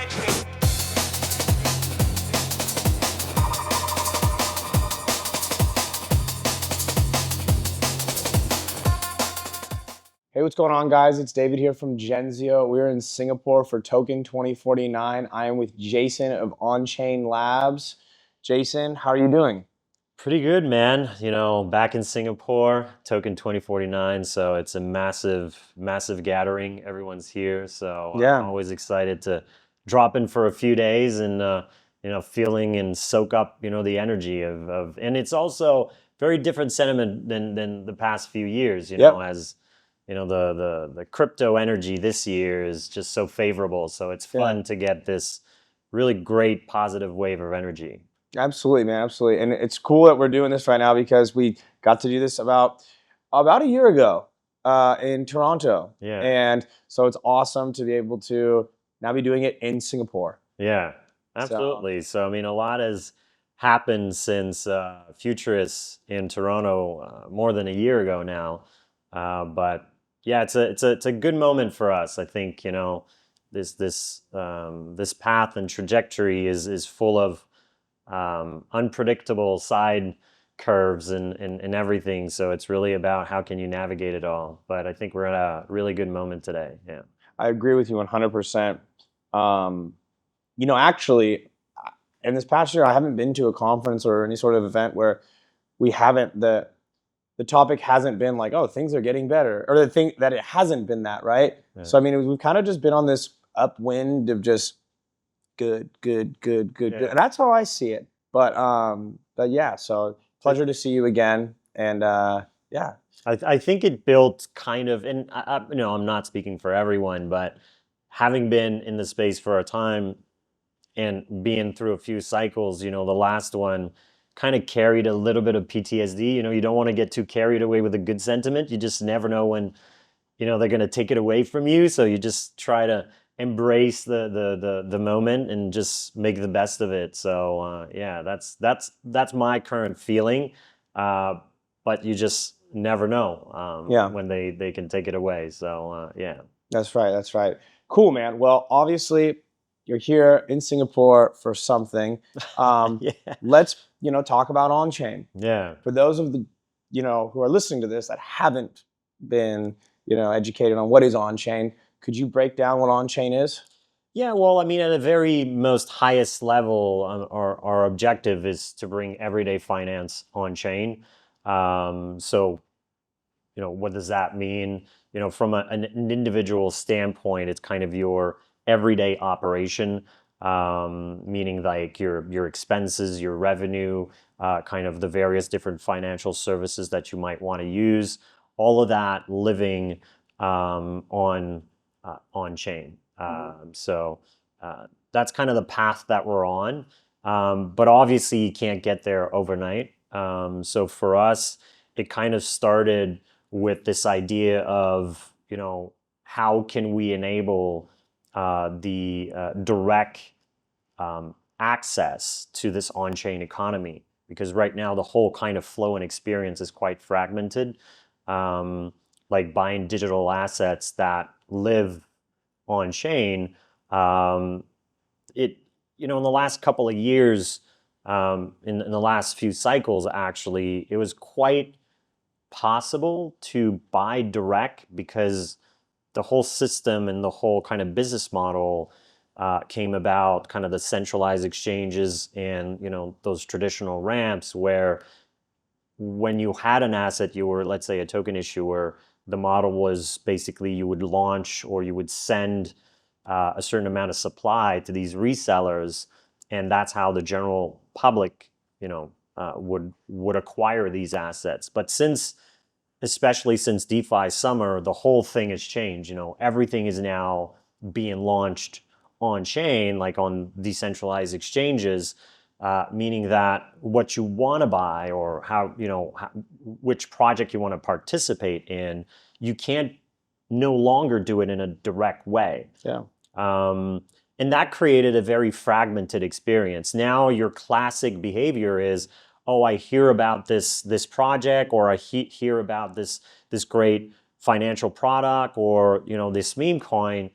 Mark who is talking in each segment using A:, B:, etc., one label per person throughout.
A: Hey, what's going on, guys? It's David here from Genzio. We're in Singapore for TOKEN2049. I am with Jason of Onchain Labs. Jason, how are you doing?
B: Pretty good, man. You know, back in Singapore, TOKEN2049, so it's a massive, massive gathering. Everyone's here, so
A: Yeah.
B: I'm always excited to drop in for a few days and feeling and soak up, the energy of and it's also very different sentiment than the past few years,
A: Yep.
B: as the crypto energy this year is just so favorable. So it's fun to get this really great positive wave of energy.
A: Absolutely, man. Absolutely. And it's cool that we're doing this right now because we got to do this about a year ago in Toronto.
B: Yeah.
A: And so it's awesome to be able to now be doing it in Singapore.
B: Yeah, absolutely. So I mean, a lot has happened since Futurists in Toronto more than a year ago now. But yeah, it's a good moment for us. I think this path and trajectory is full of unpredictable side curves and everything. So it's really about how can you navigate it all. But I think we're at a really good moment today. Yeah,
A: I agree with you 100%. Actually, in this past year, I haven't been to a conference or any sort of event where we haven't the topic hasn't been like, oh, things are getting better, or the thing that it hasn't been that, right?
B: Yeah.
A: So I mean, we've kind of just been on this upwind of just good, and that's how I see it. But yeah, so pleasure to see you again, and yeah.
B: I think it built kind of, and I'm not speaking for everyone, but having been in the space for a time and being through a few cycles, the last one kind of carried a little bit of PTSD. You don't want to get too carried away with a good sentiment. You just never know when, they're going to take it away from you. So you just try to embrace the moment and just make the best of it. So yeah, that's my current feeling. But you just never know when they can take it away. So yeah.
A: That's right. That's right. Cool, man. Well, obviously, you're here in Singapore for something.
B: Yeah.
A: Let's talk about Onchain.
B: Yeah.
A: For those of the who are listening to this that haven't been educated on what is Onchain, could you break down what Onchain is?
B: Yeah, well, I mean, at a very most highest level, our objective is to bring everyday finance on chain. So, what does that mean? From an individual standpoint, it's kind of your everyday operation, meaning like your expenses, your revenue, kind of the various different financial services that you might want to use, all of that living on chain. So that's kind of the path that we're on. But obviously you can't get there overnight. So for us, it kind of started with this idea of, how can we enable the direct access to this on-chain economy? Because right now the whole kind of flow and experience is quite fragmented. Like buying digital assets that live on chain, in the last couple of years, in the last few cycles, actually, it was quite possible to buy direct because the whole system and the whole kind of business model came about, kind of the centralized exchanges and those traditional ramps where when you had an asset, you were, let's say, a token issuer, the model was basically you would launch or you would send a certain amount of supply to these resellers, and that's how the general public, would acquire these assets. But especially since DeFi summer, the whole thing has changed. Everything is now being launched on chain, like on decentralized exchanges. Meaning that what you want to buy or which project you want to participate in, you can't no longer do it in a direct way.
A: Yeah.
B: And that created a very fragmented experience. Now your classic behavior is, oh, I hear about this project, or I hear about this great financial product, or this meme coin.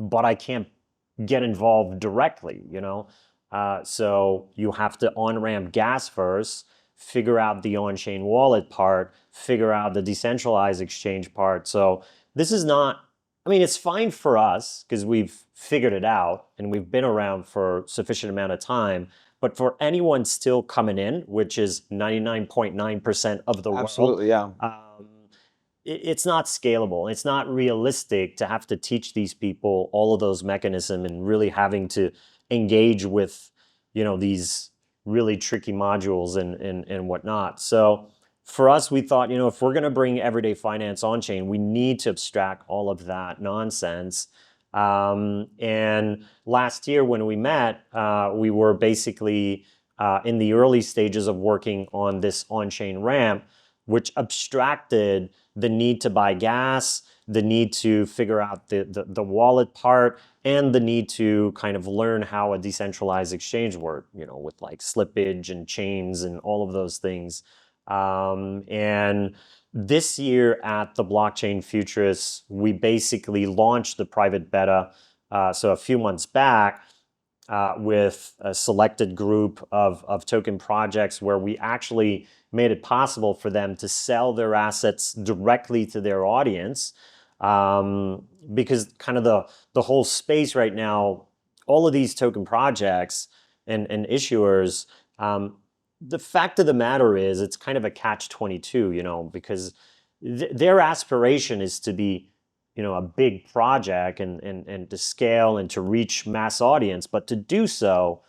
B: but I can't get involved directly, you know? So you have to on-ramp gas first, figure out the on-chain wallet part, figure out the decentralized exchange part. So this is not, I mean, it's fine for us because we've figured it out and we've been around for sufficient amount of time. But for anyone still coming in, which is 99.9% of the world,
A: Absolutely, yeah.
B: It's not scalable. It's not realistic to have to teach these people all of those mechanisms and really having to engage with, you know, these really tricky modules and whatnot. So for us, we thought, you know, if we're going to bring everyday finance on chain, we need to abstract all of that nonsense. And last year when we met, we were basically in the early stages of working on this on-chain ramp, which abstracted the need to buy gas, the need to figure out the wallet part, and the need to kind of learn how a decentralized exchange works, you know, with like slippage and chains and all of those things. And this year at the Blockchain Futurists, we basically launched the private beta, so a few months back, with a selected group of token projects where we actually made it possible for them to sell their assets directly to their audience. Because kind of the whole space right now, all of these token projects and issuers, the fact of the matter is it's kind of a catch-22, you know, because their aspiration is to be, you know, a big project and to scale and to reach mass audience. But to do so,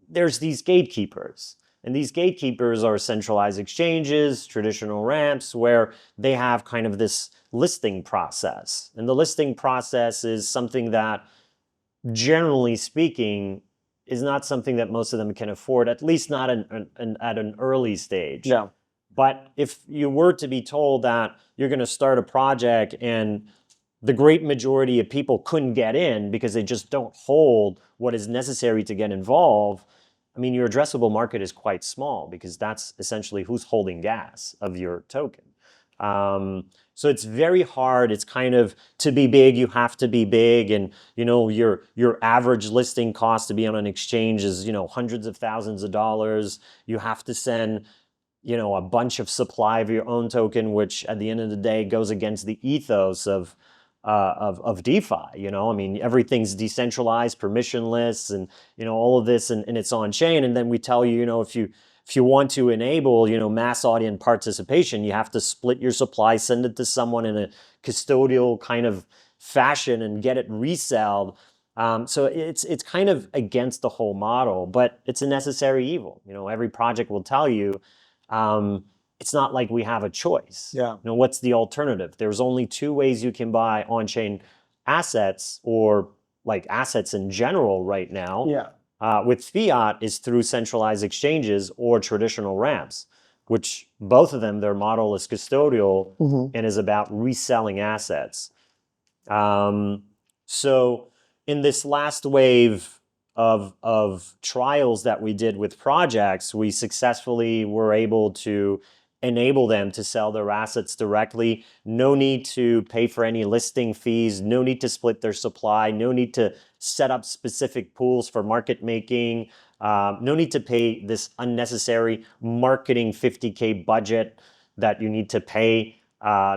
B: there's these gatekeepers. And these gatekeepers are centralized exchanges, traditional ramps, where they have kind of this listing process. And the listing process is something that, generally speaking, is not something that most of them can afford, at least not at an early stage.
A: Yeah.
B: But if you were to be told that you're going to start a project and the great majority of people couldn't get in because they just don't hold what is necessary to get involved, I mean, your addressable market is quite small because that's essentially who's holding gas of your token. So it's very hard. It's kind of, to be big, you have to be big. And, you know, your average listing cost to be on an exchange is, you know, hundreds of thousands of dollars. You have to send, you know, a bunch of supply of your own token, which at the end of the day goes against the ethos of DeFi. You know, I mean, everything's decentralized, permissionless, and, you know, all of this, and it's on chain. And then we tell you, you know, if you want to enable, you know, mass audience participation, you have to split your supply, send it to someone in a custodial kind of fashion, and get it reselled. So it's kind of against the whole model, but it's a necessary evil. You know, every project will tell you. It's not like we have a choice.
A: Yeah.
B: You know, what's the alternative? There's only two ways you can buy on-chain assets, or like assets in general right now.
A: Yeah.
B: With fiat is through centralized exchanges or traditional ramps, which both of them, their model is custodial and is about reselling assets. So in this last wave of trials that we did with projects, we successfully were able to enable them to sell their assets directly. No need to pay for any listing fees, no need to split their supply, no need to set up specific pools for market making, no need to pay this unnecessary marketing 50K budget that you need to pay.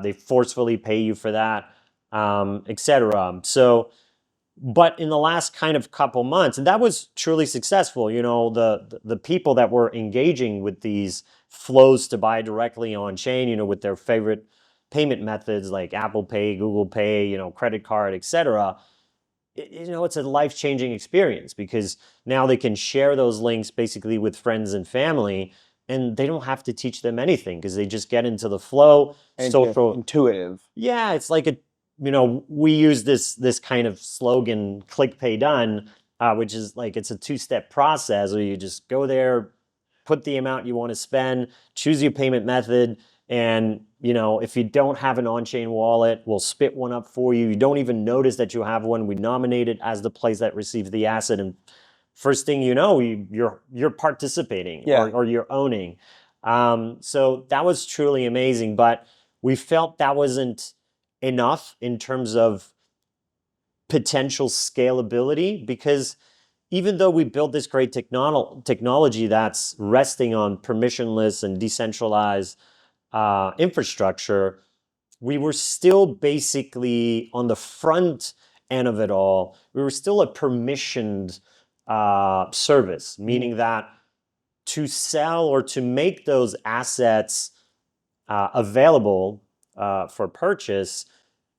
B: They forcefully pay you for that, etc. So, but in the last kind of couple months, and that was truly successful, you know, the people that were engaging with these flows to buy directly on chain, you know, with their favorite payment methods like Apple Pay, Google Pay, you know, credit card, etc. You know, it's a life-changing experience because now they can share those links basically with friends and family, and they don't have to teach them anything because they just get into the flow.
A: And
B: Social,
A: intuitive.
B: yeah, it's like a, you know, we use this kind of slogan, click, pay, done, which is like, it's a two-step process where you just go there, put the amount you want to spend, choose your payment method, and, you know, if you don't have an on-chain wallet, we'll spit one up for you. You don't even notice that you have one. We nominate it as the place that receives the asset, and first thing you know, you're participating,
A: Yeah.
B: or you're owning. So that was truly amazing, but we felt that wasn't enough in terms of potential scalability, because even though we built this great technology that's resting on permissionless and decentralized infrastructure, we were still basically on the front end of it all. We were still a permissioned service, meaning that to sell or to make those assets available for purchase,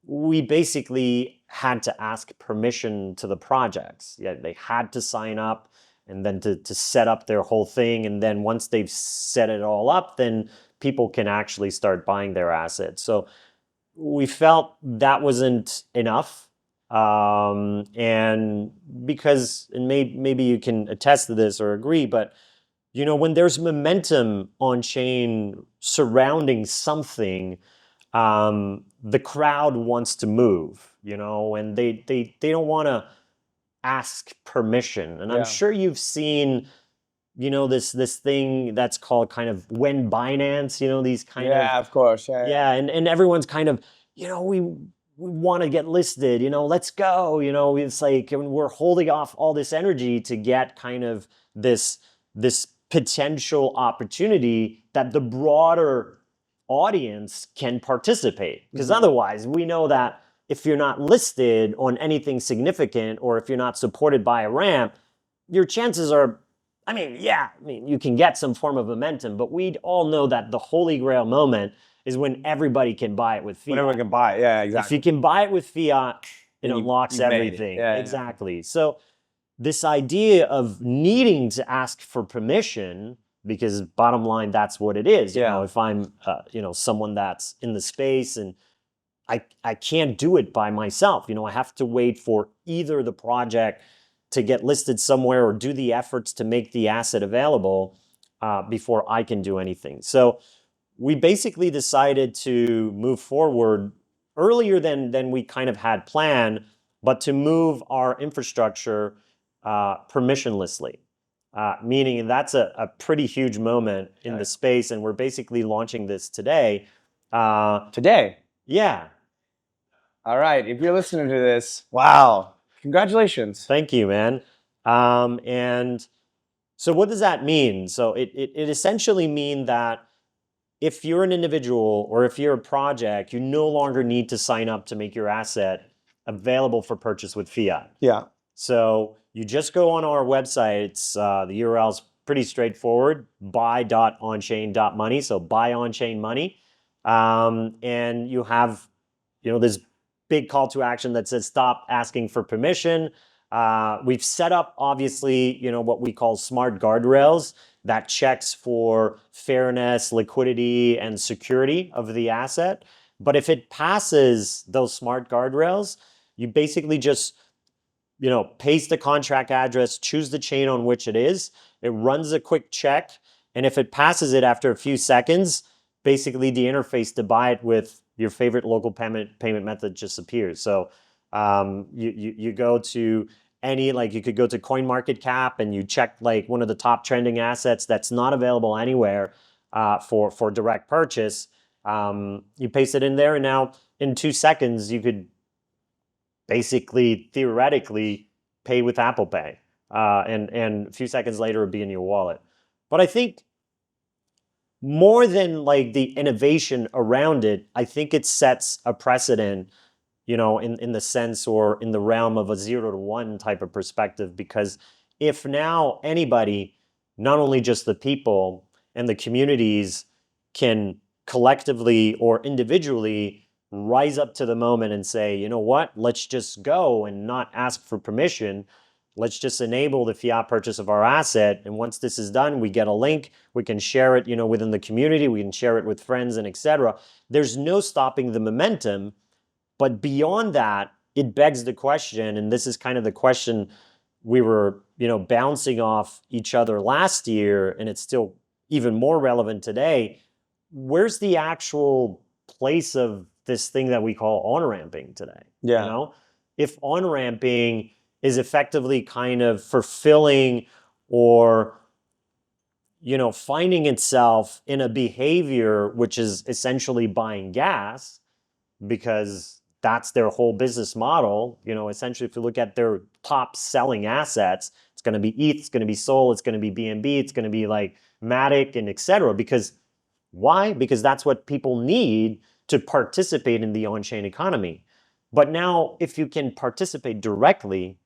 B: we basically had to ask permission to the projects. Yeah, they had to sign up and then to set up their whole thing. And then once they've set it all up, then people can actually start buying their assets. So we felt that wasn't enough. And because, and maybe you can attest to this or agree, but you know, when there's momentum on chain surrounding something, the crowd wants to move, you know, and they don't want to ask permission. And I'm sure you've seen, you know, this thing that's called kind of when Binance, you know, these kind
A: of course.
B: and everyone's kind of, you know, we want to get listed, you know, let's go, you know, it's like we're holding off all this energy to get kind of this potential opportunity that the broader audience can participate. Because otherwise, we know that if you're not listed on anything significant, or if you're not supported by a ramp, your chances are, I mean, you can get some form of momentum, but we all know that the holy grail moment is when everybody can buy it with fiat.
A: When everyone can buy it, yeah, exactly.
B: If you can buy it with fiat, it unlocks
A: you've made it.
B: everything.
A: Yeah,
B: exactly. So this idea of needing to ask for permission, because bottom line, that's what it is. You know, if I'm, you know, someone that's in the space and I can't do it by myself, you know, I have to wait for either the project to get listed somewhere or do the efforts to make the asset available before I can do anything. So we basically decided to move forward earlier than we kind of had planned, but to move our infrastructure permissionlessly, meaning that's a pretty huge moment in the space, and we're basically launching this today.
A: Today?
B: Yeah.
A: All right, if you're listening to this, wow, congratulations.
B: Thank you, man. And so what does that mean? So it essentially means that if you're an individual or if you're a project, you no longer need to sign up to make your asset available for purchase with fiat.
A: Yeah.
B: So you just go on our website. It's, the URL's pretty straightforward, buy.onchain.money. So buy.onchain.money. And you have, you know, this big call to action that says stop asking for permission. We've set up, obviously, you know, what we call smart guardrails that checks for fairness, liquidity, and security of the asset. But if it passes those smart guardrails, you basically just, you know, paste the contract address, choose the chain on which it is. It runs a quick check. And if it passes it after a few seconds, basically the interface to buy it with your favorite local payment method just appears. So you go to any, like you could go to CoinMarketCap and you check like one of the top trending assets that's not available anywhere for direct purchase. You paste it in there, and now in 2 seconds you could basically theoretically pay with Apple Pay, and a few seconds later it'd be in your wallet. But I think more than like the innovation around it, I think it sets a precedent, you know, in the sense or in the realm of a 0 to 1 type of perspective. Because if now anybody, not only just the people and the communities, can collectively or individually rise up to the moment and say, you know what, let's just go and not ask for permission. Let's just enable the fiat purchase of our asset. And once this is done, we get a link, we can share it, you know, within the community, we can share it with friends and etc. There's no stopping the momentum. But beyond that, it begs the question, and this is kind of the question we were, you know, bouncing off each other last year, and it's still even more relevant today. Where's the actual place of this thing that we call on-ramping today?
A: Yeah.
B: You know, if on-ramping is effectively kind of fulfilling or, you know, finding itself in a behavior which is essentially buying gas, because that's their whole business model. You know, essentially, if you look at their top selling assets, it's going to be ETH, it's going to be Sol, it's going to be BNB, it's going to be like Matic and etc. Because why? Because that's what people need to participate in the on-chain economy. But now, if you can participate directly,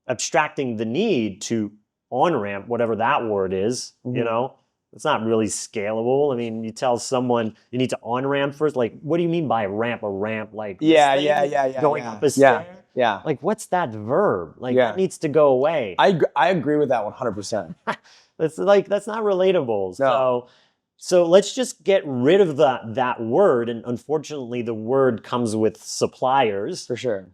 B: abstracting the need to on-ramp, whatever that word is, you know, it's not really scalable. I mean, you tell someone you need to on-ramp first, like, what do you mean by ramp? A ramp, like going up a stair?
A: Yeah.
B: Like, what's that verb? Like, that needs to go away.
A: I agree with that 100%.
B: That's like, that's not relatable.
A: No.
B: So let's just get rid of that word. And unfortunately, the word comes with suppliers.
A: For sure.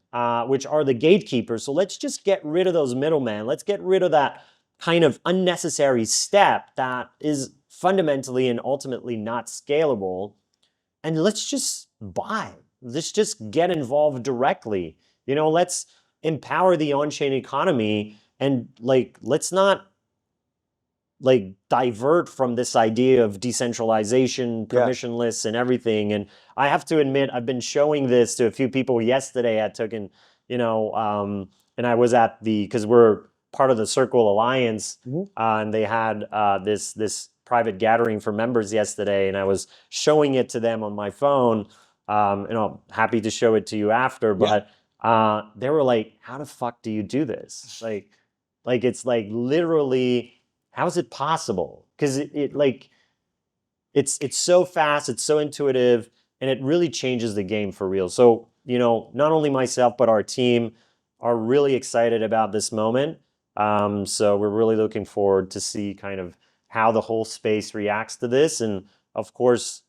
B: Which are the gatekeepers. So let's just get rid of those middlemen. Let's get rid of that kind of unnecessary step that is fundamentally and ultimately not scalable. And let's just buy. Let's just get involved directly. You know, let's empower the on-chain economy and like, let's not like divert from this idea of decentralization, permissionless and everything. And I have to admit, I've been showing this to a few people yesterday at Token, you know, and I was at because we're part of the Circle Alliance, and they had this private gathering for members yesterday, and I was showing it to them on my phone, and I'm happy to show it to you after, but they were like, how the fuck do you do this? Like it's like literally, how is it possible? Because it's so fast, it's so intuitive, and it really changes the game for real. So, you know, not only myself, but our team are really excited about this moment. So we're really looking forward to see kind of how the whole space reacts to this. And of course,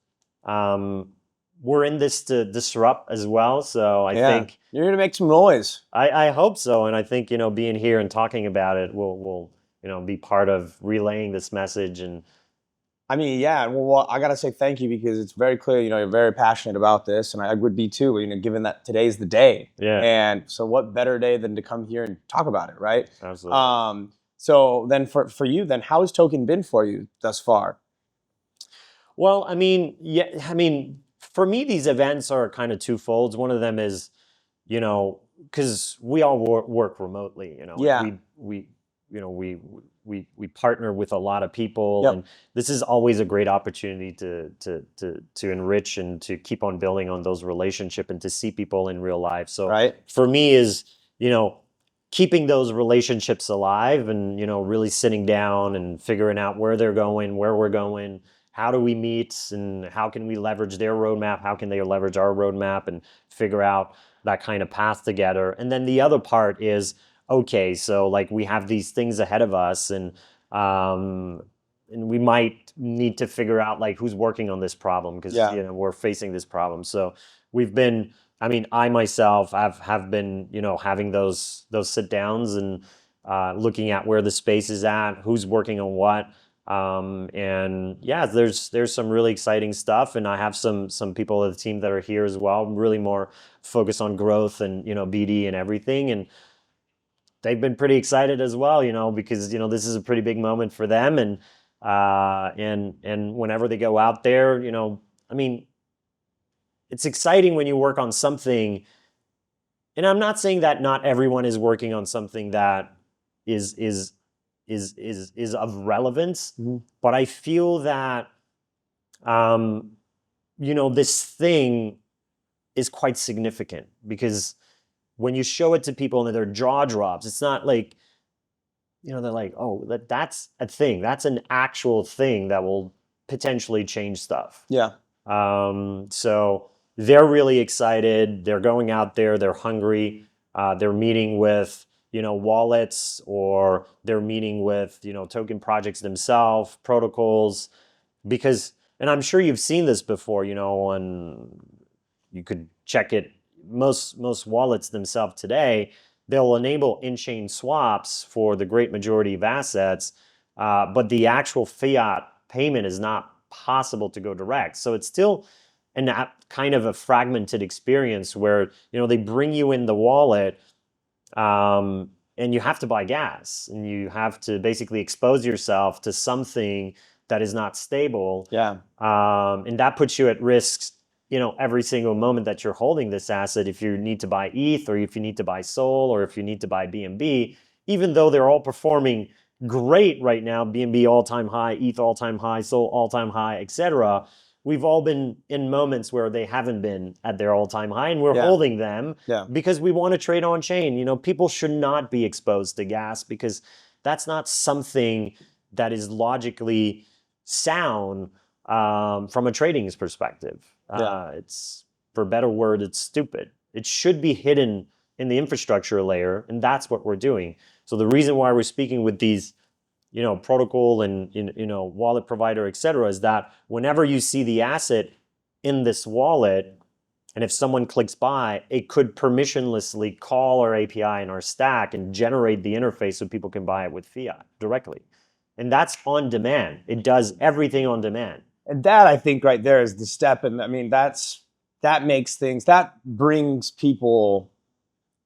B: we're in this to disrupt as well. So I think
A: you're going to make some noise.
B: I hope so. And I think, you know, being here and talking about it will you know, be part of relaying this message. And
A: I mean, yeah, well, I got to say thank you, because it's very clear, you know, you're very passionate about this, and I would be too, you know, given that today's the day.
B: Yeah.
A: And so what better day than to come here and talk about it, right?
B: Absolutely.
A: So then for you, then how has Token been for you thus far?
B: Well, I mean, for me, these events are kind of twofolds. One of them is, you know, because we all work remotely, you know.
A: Yeah.
B: We partner with a lot of people, and this is always a great opportunity to enrich and to keep on building on those relationships and to see people in real life. So for me is, you know, keeping those relationships alive and, you know, really sitting down and figuring out where they're going, where we're going, how do we meet, and how can we leverage their roadmap, how can they leverage our roadmap, and figure out that kind of path together. And then the other part is, okay, so like we have these things ahead of us, and we might need to figure out like who's working on this problem, because you know, we're facing this problem. So we've been, I mean, I myself have been, you know, having those sit downs and looking at where the space is at, who's working on what. And yeah, there's some really exciting stuff, and I have some people of the team that are here as well, really more focused on growth and, you know, BD and everything. And they've been pretty excited as well, you know, because, you know, this is a pretty big moment for them. And whenever they go out there, you know, I mean, it's exciting when you work on something, and I'm not saying that not everyone is working on something that is of relevance, but I feel that, you know, this thing is quite significant, because when you show it to people and their jaw drops, it's not like, you know, they're like, oh, that's a thing. That's an actual thing that will potentially change stuff.
A: Yeah.
B: So they're really excited. They're going out there. They're hungry. They're meeting with, you know, wallets, or they're meeting with, you know, token projects themselves, protocols, because, and I'm sure you've seen this before, you know, and you could check it. Most wallets themselves today, they'll enable in-chain swaps for the great majority of assets, but the actual fiat payment is not possible to go direct. So it's still kind of a fragmented experience where, you know, they bring you in the wallet, and you have to buy gas, and you have to basically expose yourself to something that is not stable.
A: Yeah.
B: And that puts you at risk every single moment that you're holding this asset, if you need to buy ETH or if you need to buy SOL or if you need to buy BNB, even though they're all performing great right now, BNB all-time high, ETH all-time high, SOL all-time high, etc. We've all been in moments where they haven't been at their all-time high, and we're holding them because we want to trade on chain. People should not be exposed to gas because that's not something that is logically sound from a trading's perspective. It's, for a better word, it's stupid. It should be hidden in the infrastructure layer, and that's what we're doing. So the reason why we're speaking with these protocol and wallet provider, etc., is that whenever you see the asset in this wallet, and if someone clicks buy, it could permissionlessly call our API in our stack and generate the interface so people can buy it with fiat directly. And that's on demand. It does everything on demand.
A: And that, I think, right there is the step. And I mean, that brings people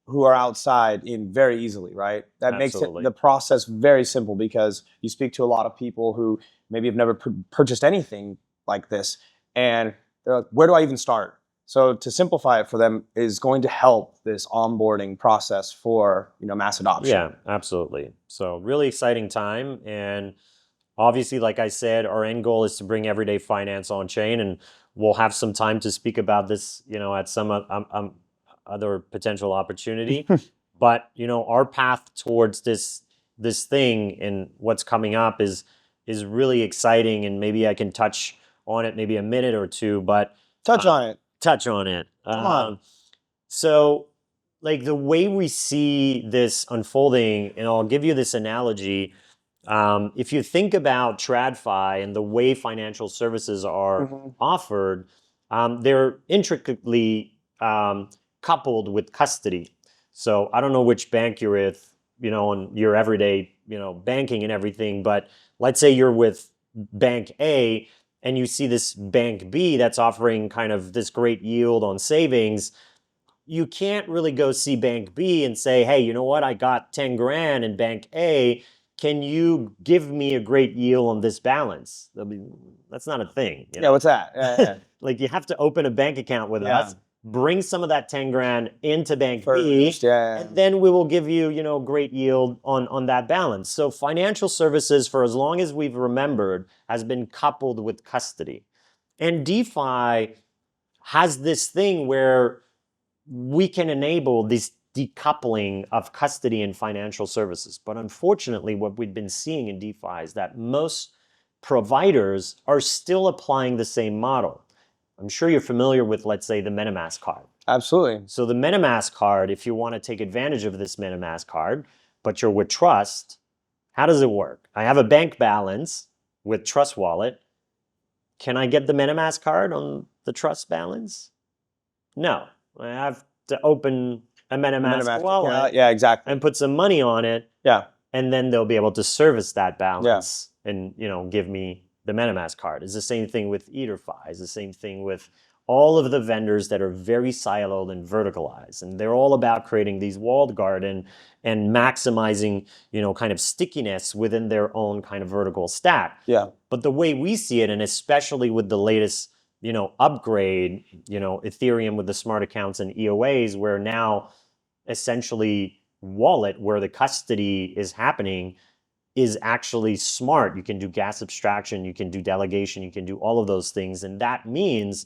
A: who are outside in very easily, right? That makes the process very simple, because you speak to a lot of people who maybe have never purchased anything like this, and they're like, where do I even start? So to simplify it for them is going to help this onboarding process for mass adoption.
B: Yeah, absolutely. So really exciting time, and obviously, like I said, our end goal is to bring everyday finance on chain, and we'll have some time to speak about this, at some other potential opportunity. But our path towards this thing and what's coming up is really exciting, and maybe I can touch on it maybe a minute or two. But
A: touch on it.
B: Come on. So, like, the way we see this unfolding, and I'll give you this analogy. If you think about TradFi and the way financial services are offered, they're intricately coupled with custody. So I don't know which bank you're with, on your everyday, banking and everything, but let's say you're with Bank A and you see this Bank B that's offering kind of this great yield on savings. You can't really go see Bank B and say, hey, you know what? I got 10 grand in Bank A. Can you give me a great yield on this balance? That's not a thing.
A: Yeah, what's that?
B: Like, you have to open a bank account with us, bring some of that 10 grand into Bank
A: B,
B: and then we will give you, great yield on that balance. So financial services, for as long as we've remembered, has been coupled with custody. And DeFi has this thing where we can enable this decoupling of custody and financial services. But unfortunately, what we've been seeing in DeFi is that most providers are still applying the same model. I'm sure you're familiar with, let's say, the MetaMask card.
A: Absolutely.
B: So the MetaMask card, if you want to take advantage of this MetaMask card, but you're with Trust, how does it work? I have a bank balance with Trust Wallet. Can I get the MetaMask card on the Trust balance? No. I have to open a MetaMask wallet,
A: exactly,
B: and put some money on it, and then they'll be able to service that balance and give me the MetaMask card. It's the same thing with EtherFi. It's the same thing with all of the vendors that are very siloed and verticalized, and they're all about creating these walled garden and maximizing kind of stickiness within their own kind of vertical stack. But the way we see it, and especially with the latest upgrade, Ethereum with the smart accounts and EOAs, where now essentially wallet, where the custody is happening, is actually smart. You can do gas abstraction, you can do delegation, you can do all of those things. And that means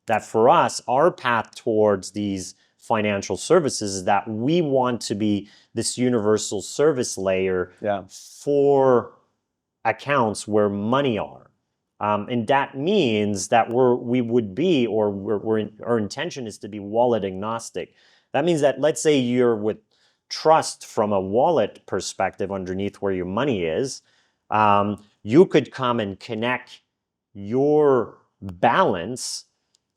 B: that for us, our path towards these financial services is that we want to be this universal service layer for accounts where money are. And that means that our intention is to be wallet agnostic. That means that, let's say you're with Trust from a wallet perspective underneath where your money is, you could come and connect your balance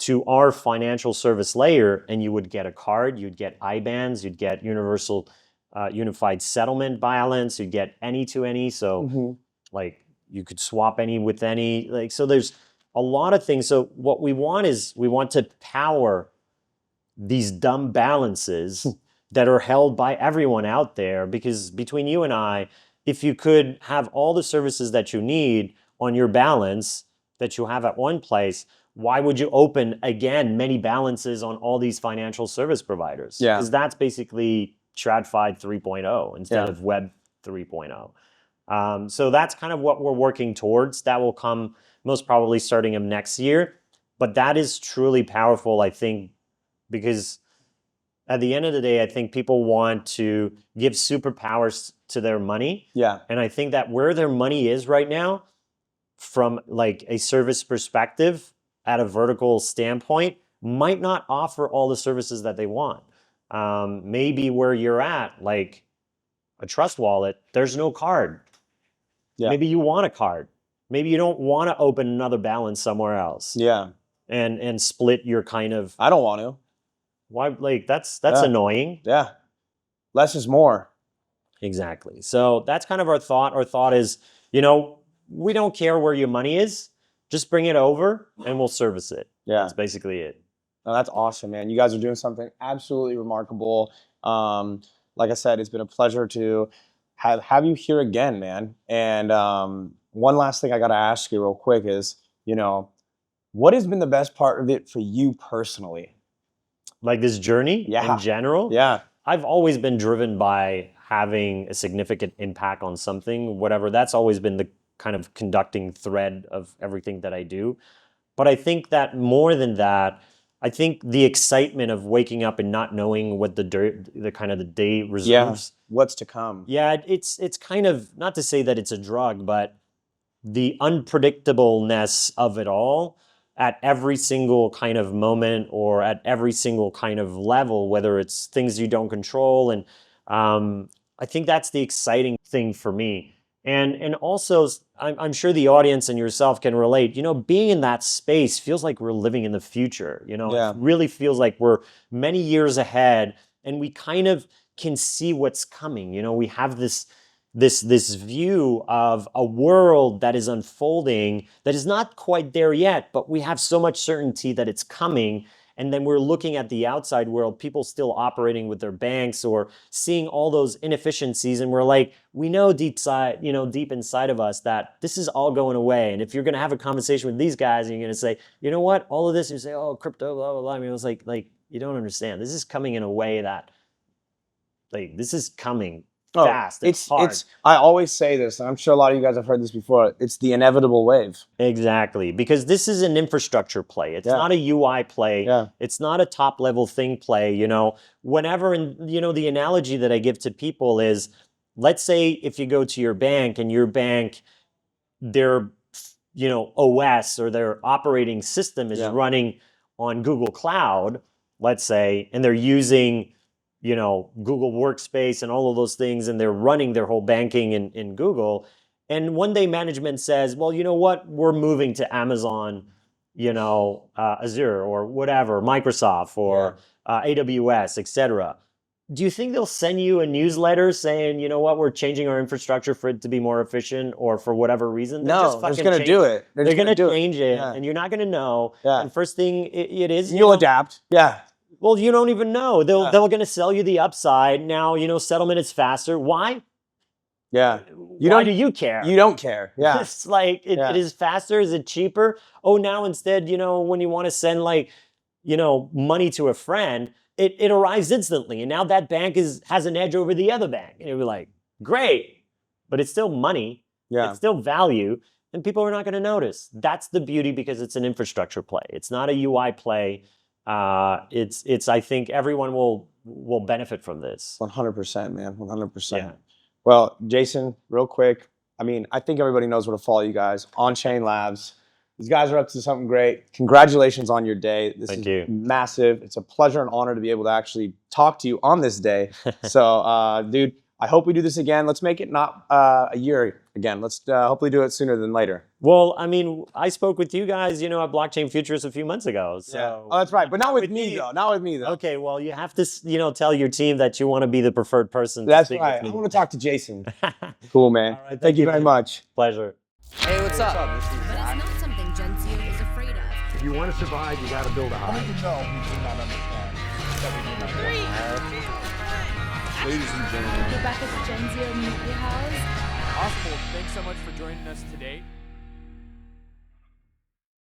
B: to our financial service layer, and you would get a card, you'd get IBANs, you'd get universal unified settlement balance, you'd get any to any. So like, you could swap any with any, so there's a lot of things. So what we want is, we want to power these dumb balances that are held by everyone out there, because between you and I, if you could have all the services that you need on your balance that you have at one place, why would you open, again, many balances on all these financial service providers?
A: Yeah.
B: Because that's basically TradFi 3.0 instead
A: Yeah.
B: of Web 3.0. So that's kind of what we're working towards. That will come most probably starting of next year. But that is truly powerful, I think, because at the end of the day, I think people want to give superpowers to their money.
A: Yeah.
B: And I think that where their money is right now, from like a service perspective, at a vertical standpoint, might not offer all the services that they want. Maybe where you're at, like a trust wallet, there's no card.
A: Yeah.
B: Maybe you want a card. Maybe you don't want to open another balance somewhere else.
A: Yeah.
B: And split your kind of.
A: I don't want to.
B: Why? Like that's annoying.
A: Yeah. Less is more.
B: Exactly. So that's kind of our thought. Our thought is, you know, we don't care where your money is. Just bring it over and we'll service it.
A: Yeah.
B: That's basically it.
A: No, that's awesome, man. You guys are doing something absolutely remarkable. Like I said, it's been a pleasure to have you here again, man. And one last thing I got to ask you real quick is, you know, what has been the best part of it for you personally?
B: Like this journey in general?
A: Yeah.
B: I've always been driven by having a significant impact on something, whatever. That's always been the kind of conducting thread of everything that I do. But I think that more than that, I think the excitement of waking up and not knowing what the kind of the day reserves.
A: Yeah. What's to come.
B: Yeah, it's kind of, not to say that it's a drug, but the unpredictableness of it all at every single kind of moment or at every single kind of level, whether it's things you don't control. And I think that's the exciting thing for me. And also, I'm sure the audience and yourself can relate, you know, being in that space feels like we're living in the future, you know, It really feels like we're many years ahead and we kind of can see what's coming. You know, we have this view of a world that is unfolding that is not quite there yet, but we have so much certainty that it's coming. And then we're looking at the outside world, people still operating with their banks or seeing all those inefficiencies. And we're like, we know deep inside of us that this is all going away. And if you're going to have a conversation with these guys and you're going to say, you know what, all of this, you say, oh, crypto, blah, blah, blah. I mean, it was like, you don't understand. This is coming in a way that, like, this is coming fast. It's hard.
A: I always say this, and I'm sure a lot of you guys have heard this before. It's the inevitable wave.
B: Exactly, because this is an infrastructure play. It's not a UI play.
A: Yeah.
B: It's not a top level thing play. You know, whenever, and you know, the analogy that I give to people is, let's say if you go to your bank and your bank, their, you know, OS or their operating system is running on Google Cloud, let's say, and they're using, you know, Google Workspace and all of those things, and they're running their whole banking in Google. And one day management says, well, you know what, we're moving to Amazon, you know, Azure or whatever, Microsoft or AWS, etc. Do you think they'll send you a newsletter saying, you know what, we're changing our infrastructure for it to be more efficient or for whatever reason?
A: No, they're just going to do it.
B: They're going to change it and you're not going to know. And first thing it is,
A: you'll adapt. Yeah.
B: Well, you don't even know. They're going to sell you the upside. Now, you know, settlement is faster. Why?
A: Yeah.
B: Why do you care?
A: You don't care. Yeah.
B: It's like, it is faster. Is it cheaper? Oh, now instead, you know, when you want to send like, you know, money to a friend, it arrives instantly. And now that bank has an edge over the other bank. And you're like, great, but it's still money.
A: Yeah.
B: It's still value. And people are not going to notice. That's the beauty because it's an infrastructure play. It's not a UI play. It's I think everyone will benefit from this.
A: 100%, man. 100%.
B: Yeah.
A: Well, Jason, real quick. I mean, I think everybody knows where to follow you guys. Onchain Labs. These guys are up to something great. Congratulations on your day.
B: Thank you.
A: Massive. It's a pleasure and honor to be able to actually talk to you on this day. So, dude, I hope we do this again. Let's make it not a year again. Let's hopefully do it sooner than later.
B: Well, I mean, I spoke with you guys, you know, at Blockchain Futures a few months ago. So.
A: Yeah. Oh, that's right. But not with me, though. Not with me, though.
B: Okay, well, you have to, you know, tell your team that you want to be the preferred person.
A: That's right. I want to talk to Jason. Cool, man.
B: All right,
A: thank you very much.
B: Pleasure.
C: Hey, what's up?
D: But it's not something Genzio is afraid of.
E: If you want to survive, you got to build a house.
F: No, we do not understand.
E: Ladies and gentlemen.
D: Rebecca's Genzio Media House.
C: Awesome. Well, thanks so much for joining us today.